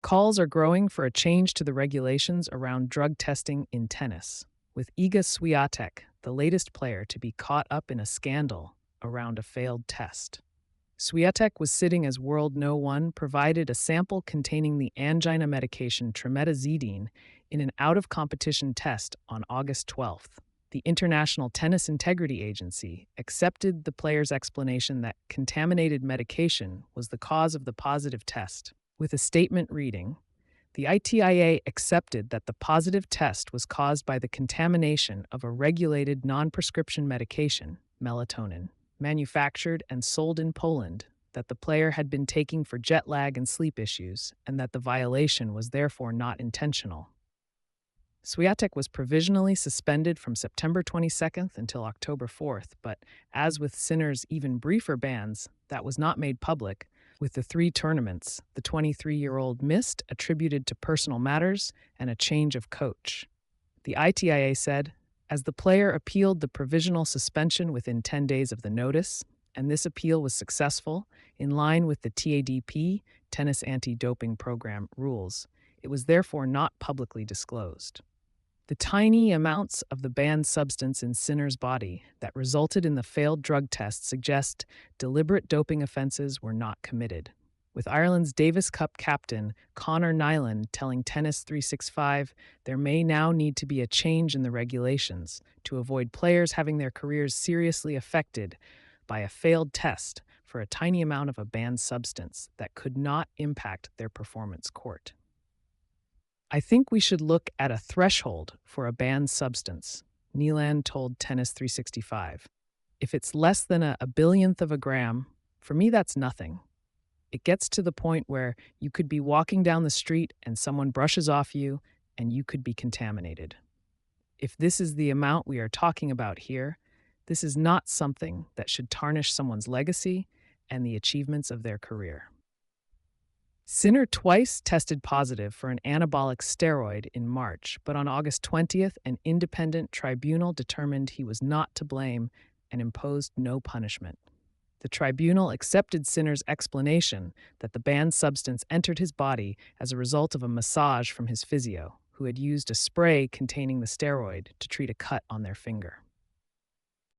Calls are growing for a change to the regulations around drug testing in tennis, with Iga Swiatek, the latest player to be caught up in a scandal around a failed test. Swiatek was sitting as world no. 1 provided a sample containing the angina medication trimetazidine in an out-of-competition test on August 12th. The International Tennis Integrity Agency accepted the player's explanation that contaminated medication was the cause of the positive test, with a statement reading, "The ITIA accepted that the positive test was caused by the contamination of a regulated non-prescription medication, melatonin, manufactured and sold in Poland, that the player had been taking for jet lag and sleep issues, and that the violation was therefore not intentional." Swiatek was provisionally suspended from September 22nd until October 4th, but as with Sinner's even briefer bans, that was not made public. With the three tournaments, the 23-year-old missed attributed to personal matters and a change of coach. The ITIA said, as the player appealed the provisional suspension within 10 days of the notice, and this appeal was successful, in line with the TADP, Tennis Anti-Doping Program, rules, it was therefore not publicly disclosed. The tiny amounts of the banned substance in Sinner's body that resulted in the failed drug test suggest deliberate doping offenses were not committed. With Ireland's Davis Cup captain Conor Nyland telling Tennis 365 there may now need to be a change in the regulations to avoid players having their careers seriously affected by a failed test for a tiny amount of a banned substance that could not impact their performance court. "I think we should look at a threshold for a banned substance," Nyland told Tennis 365. "If it's less than a billionth of a gram, for me that's nothing. It gets to the point where you could be walking down the street and someone brushes off you and you could be contaminated. If this is the amount we are talking about here, this is not something that should tarnish someone's legacy and the achievements of their career." Sinner twice tested positive for an anabolic steroid in March, but on August 20th, an independent tribunal determined he was not to blame and imposed no punishment. The tribunal accepted Sinner's explanation that the banned substance entered his body as a result of a massage from his physio, who had used a spray containing the steroid to treat a cut on their finger.